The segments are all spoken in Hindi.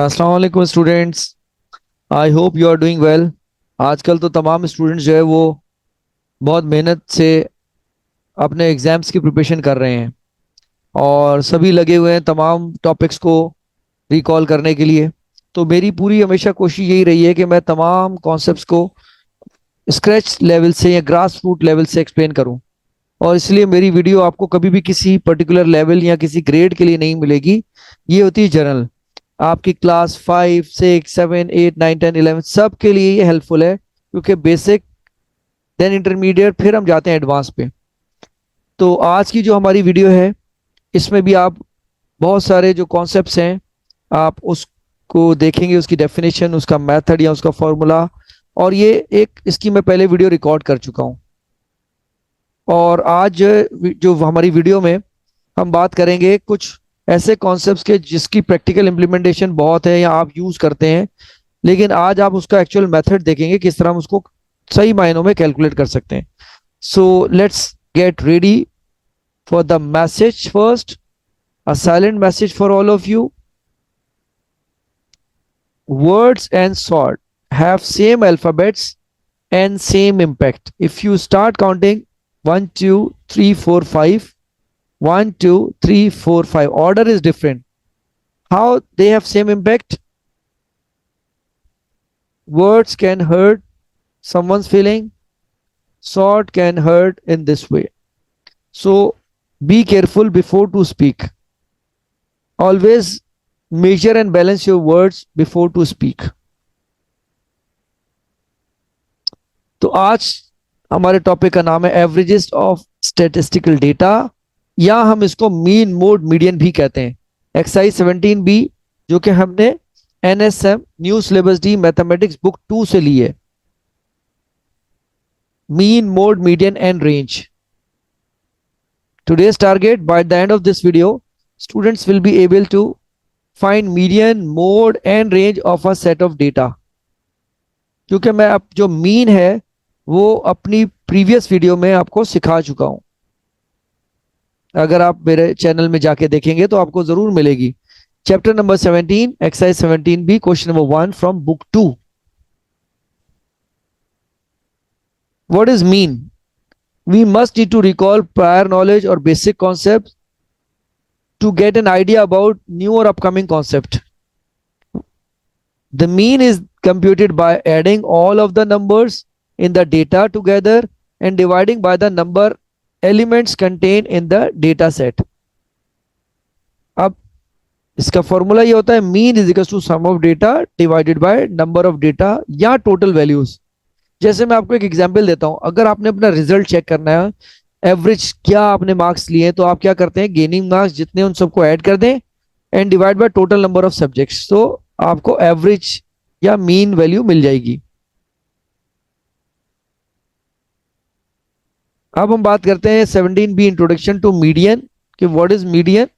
अस्सलाम वालेकुम students. I hope you are doing well. आजकल तो तमाम स्टूडेंट्स जो है वो बहुत मेहनत से अपने एग्ज़ाम्स की प्रिपरेशन कर रहे हैं और सभी लगे हुए हैं तमाम टॉपिक्स को रिकॉल करने के लिए। तो मेरी पूरी हमेशा कोशिश यही रही है कि मैं तमाम कॉन्सेप्ट्स को स्क्रैच लेवल से या ग्रास रूट लेवल से एक्सप्लेन करूं। और इसलिए मेरी वीडियो आपको कभी भी किसी पर्टिकुलर लेवल या किसी ग्रेड के लिए नहीं मिलेगी। ये होती है जनरल, आपकी क्लास 5, 6, 7, 8, 9, 10, 11 सब के लिए ये हेल्पफुल है, क्योंकि बेसिक देन इंटरमीडिएट फिर हम जाते हैं एडवांस पे। तो आज की जो हमारी वीडियो है इसमें भी आप बहुत सारे जो कॉन्सेप्ट्स हैं आप उसको देखेंगे, उसकी डेफिनेशन, उसका मेथड या उसका फॉर्मूला। और ये एक इसकी मैं पहले वीडियो रिकॉर्ड कर चुका हूँ। और आज जो हमारी वीडियो में हम बात करेंगे कुछ ऐसे कॉन्सेप्ट्स के जिसकी प्रैक्टिकल इम्प्लीमेंटेशन बहुत है या आप यूज़ करते हैं, लेकिन आज आप उसका एक्चुअल मेथड देखेंगे किस तरह हम उसको सही मायनों में कैलकुलेट कर सकते हैं। So let's get ready for the message first, a silent message for all of you. Words and sword have same alphabets and same impact. If you start counting 1, 2, 3, 4, 5, 1, 2, 3, 4, 5, order is different. How they have same impact? Words can hurt someone's feeling, sword can hurt in this way. So be careful before to speak. Always measure and balance your words before to speak. तो आज हमारे टॉपिक का नाम है एवरेजेस ऑफ स्टैटिस्टिकल डेटा, या हम इसको मीन मोड मीडियन भी कहते हैं। एक्सरसाइज 17B जो कि हमने NSM new syllabus D mathematics book 2 से ली है। Mean mode median and range. Today's target, by the end of this video, students will be able to find median, mode and range of a set of data. क्योंकि मैं अब जो मीन है वो अपनी प्रीवियस वीडियो में आपको सिखा चुका हूं। अगर आप मेरे चैनल में जाके देखेंगे तो आपको जरूर मिलेगी। Chapter number 17, exercise 17B, question number 1 from book 2। What is mean? We must need to recall prior knowledge or basic concepts to get an idea about new or upcoming concept. The mean is computed by adding all of the numbers in the data together and dividing by the number elements contained in the data set. अब इसका फॉर्मूला ये होता है, mean is equal to sum of data divided by number of data या टोटल वैल्यूज। जैसे मैं आपको एक एग्जांपल देता हूं, अगर आपने अपना रिजल्ट चेक करना है, एवरेज क्या आपने मार्क्स लिए, तो आप क्या करते हैं, गेनिंग मार्क्स जितने उन सबको ऐड कर दें and divide by total number of subjects, तो आपको एवरेज या मीन वैल्यू मिल जाएगी। अब हम बात करते हैं 17B इंट्रोडक्शन टू मीडियन कि what is median.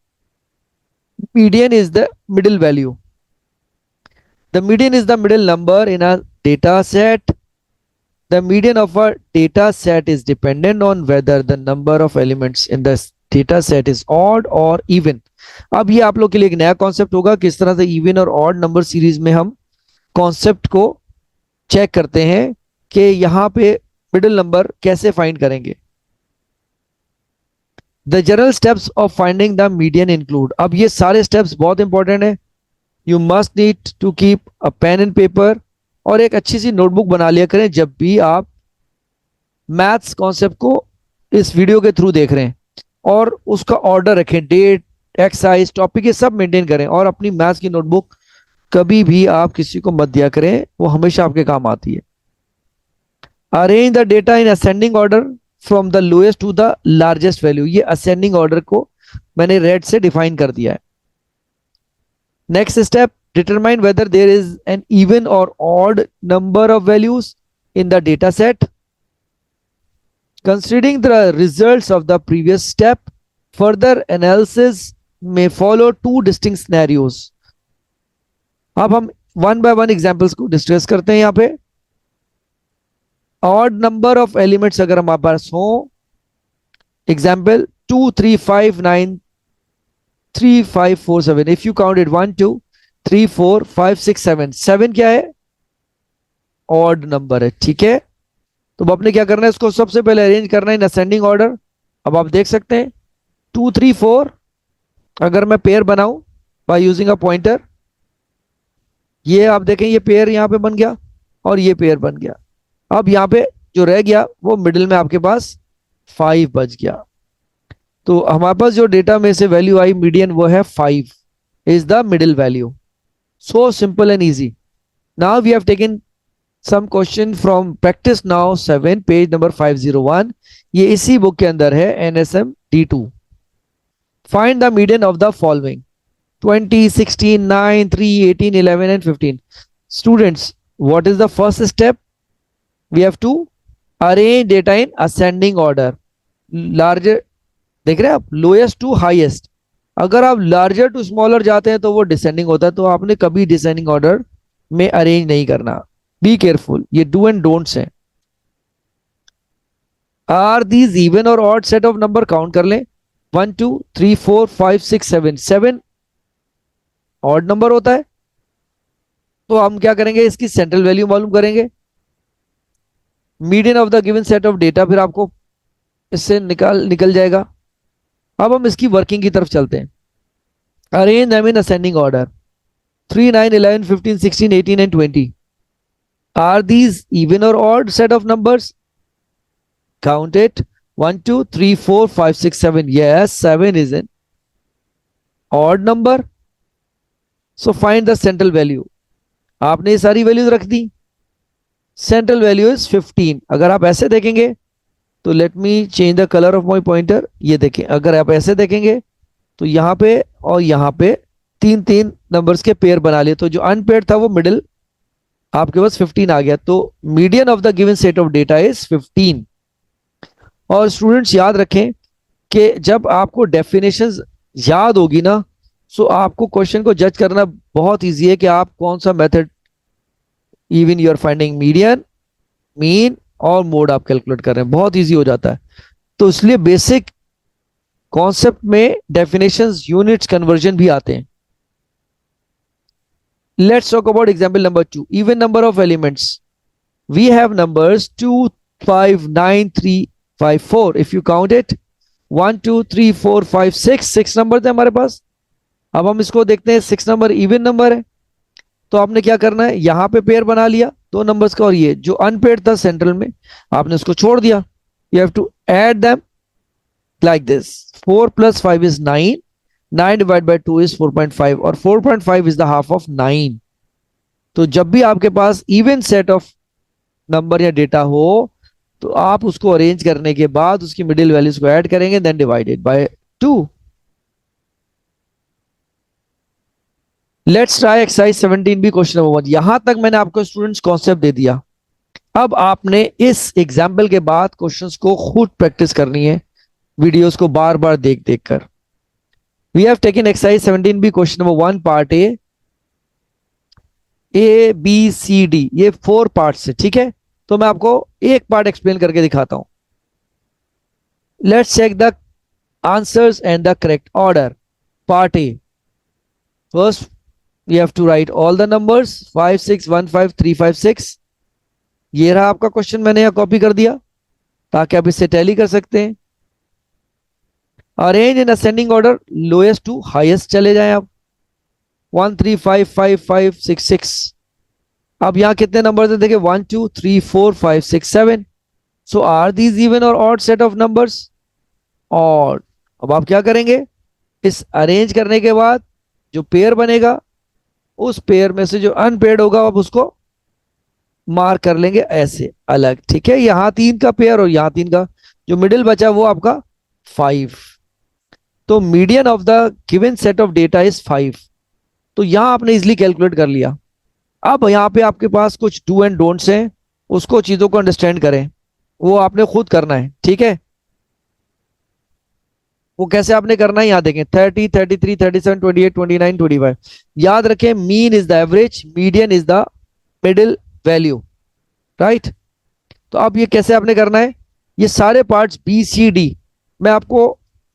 Median is the middle value. The median is the middle number in a data set. The median of a data set is dependent on whether the number of elements in the data set is odd or even. अब ये आप लोग के लिए एक नया कॉन्सेप्ट होगा, किस तरह से इवन और ऑड नंबर सीरीज में हम कॉन्सेप्ट को चेक करते हैं कि यहाँ पे मिडिल नंबर कैसे फाइंड करेंगे। The general steps of finding the median include, अब ये सारे steps बहुत इंपॉर्टेंट है। You must need to keep a pen and paper, और एक अच्छी सी नोटबुक बना लिया करें जब भी आप मैथ्स कॉन्सेप्ट को इस वीडियो के थ्रू देख रहे हैं, और उसका ऑर्डर रखें, डेट, एक्सरसाइज, टॉपिक, ये सब मेंटेन करें। और अपनी मैथ्स की नोटबुक कभी भी आप किसी को मत दिया करें, वो हमेशा आपके काम आती है। Arrange the data in ascending order from the lowest to the largest value. ये असेंडिंग ऑर्डर को मैंने रेड से डिफाइन कर दिया है। Next step, determine whether there is an even or odd number of values in the data set. Considering the results of the previous step, further analysis may follow two distinct scenarios. अब हम one by one examples को डिस्कस करते हैं। यहाँ पे odd number of elements अगर हमारे पास हो, example 2, 3, 5, 9, 3, 5, 4, 7, if you count it 1, 2, 3 4 5 6 7, 7 क्या है? ऑड नंबर है, ठीक है। तो अब आपने क्या करना है, इसको सबसे पहले अरेंज करना है इन असेंडिंग ऑर्डर। अब आप देख सकते हैं 2 3 4, अगर मैं पेयर बनाऊं बाय यूजिंग अ पॉइंटर, ये आप देखें ये पेयर यहां पे बन गया और ये पेयर बन गया। अब यहाँ पे जो रह गया वो मिडिल में आपके पास 5 बच गया। तो हमारे पास जो डेटा में से वैल्यू आई मीडियन वो है 5 is the middle value. So simple and easy. Now we have taken some question from practice now 7 page number 501। ये इसी बुक के अंदर है, NSM D2। Find the median of the following 20 16 9 3 18 11 and 15। Students, what is the first step? We have to arrange data in ascending order. Larger, देख रहे हैं आप, लोएस्ट टू हाईएस्ट। अगर आप लार्जर टू स्मॉलर जाते हैं तो वो डिसेंडिंग होता है, तो आपने कभी डिसेंडिंग ऑर्डर में अरेंज नहीं करना। बी केयरफुल, ये डू एंड डोंट्स हैं। आर दीज इवन और odd set of number? Count कर लें, 1 2 3 4 5 6 7, 7 ऑड नंबर होता है। तो हम क्या करेंगे, इसकी सेंट्रल वैल्यू मालूम करेंगे, median of the given set of data, फिर आपको इससे निकल जाएगा। अब हम इसकी वर्किंग की तरफ चलते हैं। Arrange them in ascending order 3 9 11 15 16 18 and 20। Are these even or odd set of numbers? Count it. 1 2 3 4 5 6 7। Yes, 7 is an odd number. So find the central value. आपने ये सारी वैल्यूज रख दी। Central value is 15। अगर आप ऐसे देखेंगे तो let me change the colour of my pointer. ये देखें, अगर आप ऐसे देखेंगे तो यहाँ पे और यहाँ पे तीन तीन नंबर्स के पेयर बना लिए, तो जो अनपेयर था वो मिडिल आपके पास 15 आ गया। तो median of the given set of data is 15। और स्टूडेंट्स याद रखें कि जब आपको डेफिनेशंस याद होगी ना, सो आपको क्वेश्चन को जज करना बहुत इजी है कि आप कौन सा method, even you are finding median, mean और मोड आप कैलकुलेट कर रहे हैं, बहुत इजी हो जाता है। तो इसलिए बेसिक कॉन्सेप्ट में डेफिनेशंस, यूनिट्स, कन्वर्जन भी आते हैं। Let's talk about example number 2। Even number of elements, we have numbers 2 5 9 3 5 4। If you count it 1 2 3 4 5 6 number थे हमारे पास। अब हम इसको देखते हैं, 6 नंबर इवन नंबर है। तो आपने क्या करना है, यहां पे पेयर बना लिया दो नंबर्स का, और ये जो अनपेयर्ड था सेंट्रल में आपने उसको छोड़ दिया। You have to add them like this. 4 + 5 is 9, 9 divided by 2 is 4.5, और 4.5 is the half of 9। तो जब भी आपके पास इवन सेट ऑफ नंबर या डेटा हो तो आप उसको अरेंज करने के बाद उसकी मिडिल वैल्यूज को ऐड करेंगे, then divided by 2। Let's try exercise 17 भी, क्वेश्चन नंबर 1। यहां तक मैंने आपको स्टूडेंट्स कॉन्सेप्ट दे दिया। अब आपने इस एग्जाम्पल के बाद क्वेश्चंस को खुद प्रैक्टिस करनी है, वीडियोस को बार बार देख देख कर। वी हैव टेकन एक्सरसाइज 17 भी, question number 1 part A B C D, ये 4 पार्ट्स है, ठीक है। तो मैं आपको एक पार्ट एक्सप्लेन करके दिखाता हूं। Let's check the answers and the correct order. Part A, first we have to write all the numbers 5 6 1 5 3 5 6। ये रहा आपका क्वेश्चन, मैंने यहां कॉपी कर दिया ताकि आप इससे टैली कर सकते हैं। Arrange in ascending order, lowest to highest चले जाएं आप। 1 3 5 5 5 6 6। अब यहां कितने नंबर है, देखिए 1 2 3 4 5 6 7। सो आर दीज इवन और odd set of numbers? Odd. अब आप क्या करेंगे, इस अरेंज करने के बाद जो पेयर बनेगा उस पेयर में से जो अनपेयर्ड होगा आप उसको मार्क कर लेंगे ऐसे अलग, ठीक है। यहां 3 का पेयर और यहां 3 का, जो मिडिल बचा वो आपका 5। तो median of the given set of data is 5। तो यहां आपने इजिली कैलकुलेट कर लिया। अब यहां पे आपके पास कुछ डू एंड डोंट्स हैं, उसको चीजों को अंडरस्टैंड करें, वो आपने खुद करना है, ठीक है। वो कैसे आपने करना है, यहां देखें 30 33 37 28 29 25। याद रखें, mean is the average, median is the middle value, right. तो अब ये कैसे आपने करना है, ये सारे पार्ट्स बी सी डी मैं आपको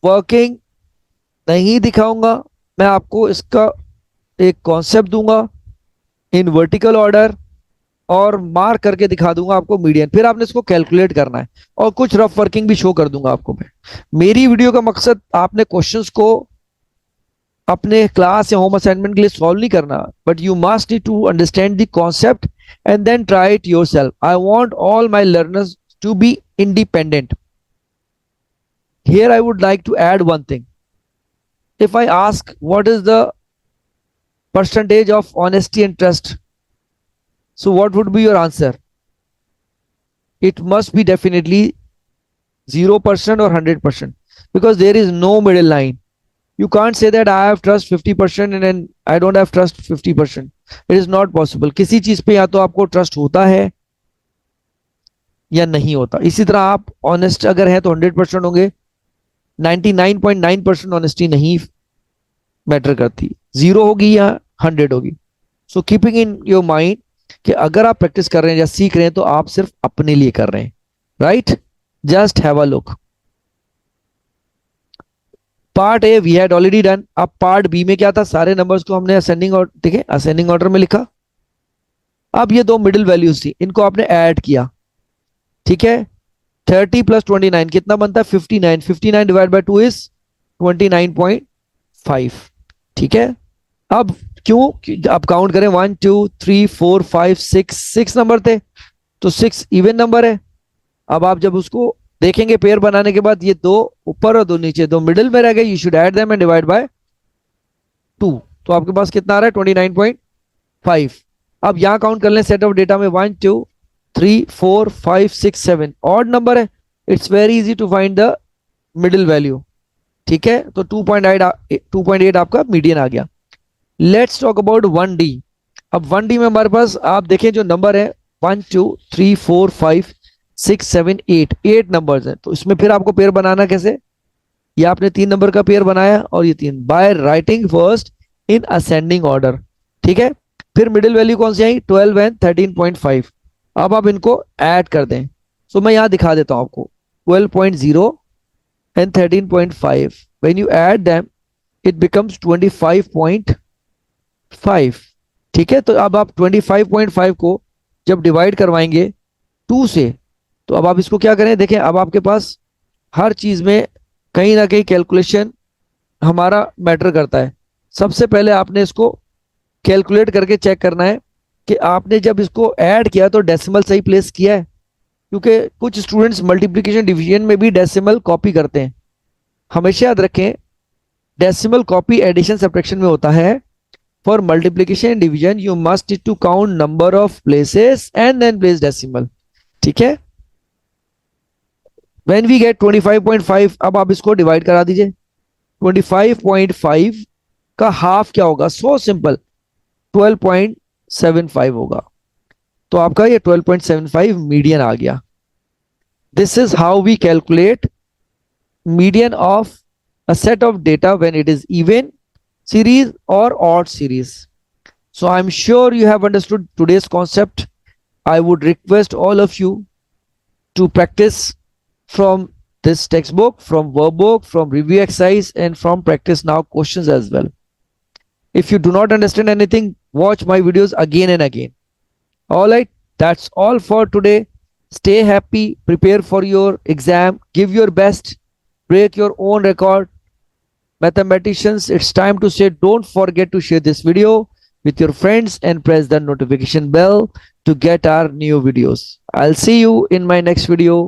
वर्किंग नहीं दिखाऊंगा, मैं आपको इसका एक कॉन्सेप्ट दूंगा इन वर्टिकल ऑर्डर और मार्क करके दिखा दूंगा आपको मीडियन, फिर आपने इसको कैलकुलेट करना है और कुछ रफ वर्किंग भी शो कर दूंगा आपको मैं। मेरी वीडियो का मकसद आपने क्वेश्चंस को अपने क्लास या होम असाइनमेंट के लिए सॉल्व नहीं करना, but you must need to understand the concept and then try it yourself. I want all my learners to be independent. Here I would like to add one thing. If I ask what is the percentage of honesty and trust, so what would be your answer? It must be definitely 0% or 100%, because there is no middle line. You can't say that I have trust 50% and then I don't have trust 50%. It is not possible. किसी चीज पे या तो आपको ट्रस्ट होता है या नहीं होता। इसी तरह आप ऑनेस्ट अगर है तो 100% होंगे, 99.9% ऑनेस्टी नहीं मैटर करती, 0 होगी या 100 होगी। So keeping in your mind कि अगर आप प्रैक्टिस कर रहे हैं या सीख रहे हैं तो आप सिर्फ अपने लिए कर रहे हैं, right? Just have a look. Part A V had already done. अब पार्ट बी में क्या था, सारे नंबर्स को हमने असेंडिंग ऑर्डर, ठीक है, असेंडिंग ऑर्डर में लिखा। अब ये दो मिडिल वैल्यूज थी, इनको आपने ऐड किया, ठीक है। 30 प्लस 29 कितना बनता है? 59। 59 डिवाइड बाय 2 इज 29.5, ठीक है। अब क्यों, अब काउंट करें 1 2 3 4 5 6 नंबर थे, तो 6 इवन नंबर है। अब आप जब उसको देखेंगे पेयर बनाने के बाद, ये दो ऊपर और दो नीचे, दो मिडिल में रह गए, you should add them and divide by 2। तो आपके पास कितना आ रहा है? 29.5। अब यहां काउंट कर लें सेट ऑफ डेटा में 1 2 3 4 5 6 7 ऑड नंबर है, it's very easy to find the middle value, ठीक है। तो 2.8 आपका मीडियन आ गया। Let's talk about 1D। अब 1D में हमारे पास आप देखें जो नंबर है 1 2 3 4 5 6 7 8 नंबर्स हैं। तो इसमें फिर आपको पेयर बनाना कैसे? ये आपने 3 नंबर का पेयर बनाया और ये 3 by writing first in ascending order, ठीक है। फिर मिडिल वैल्यू कौन सी आई? 12 एंड 13.5। अब आप इनको ऐड कर दें। सो मैं यहां दिखा देता हूं आपको, 12.0 and 13.5 when you add them it becomes 25.5, ठीक है। तो अब आप 25.5 को जब डिवाइड करवाएंगे 2 से, तो अब आप इसको क्या करें, देखें अब आपके पास हर चीज में कहीं ना कहीं कैलकुलेशन हमारा मैटर करता है। सबसे पहले आपने इसको कैलकुलेट करके चेक करना है कि आपने जब इसको ऐड किया तो डेसिमल सही प्लेस किया है, क्योंकि कुछ स्टूडेंट्स मल्टीप्लिकेशन डिवीजन में भी डेसिमल कॉपी करते हैं। हमेशा याद रखें डेसिमल कॉपी एडिशन सब्ट्रैक्शन में होता है। For multiplication division you must to count number of places and then place decimal, ठीक है। When we get 25.5, अब आप इसको डिवाइड करा दीजिए। 25.5 का हाफ क्या होगा? सो सिंपल, 12.75 होगा। तो आपका ये 12.75 मीडियन आ गया। This is how we calculate median of a set of data when it is even series और odd series. So I am sure you have understood today's concept. I would request all of you to practise from this textbook, from workbook, from review exercise, and from practice now questions as well. If you do not understand anything, watch my videos again and again. All right, that's all for today. Stay happy, prepare for your exam, give your best, break your own record. Mathematicians, it's time to say don't forget to share this video with your friends and press the notification bell to get our new videos. I'll see you in my next video.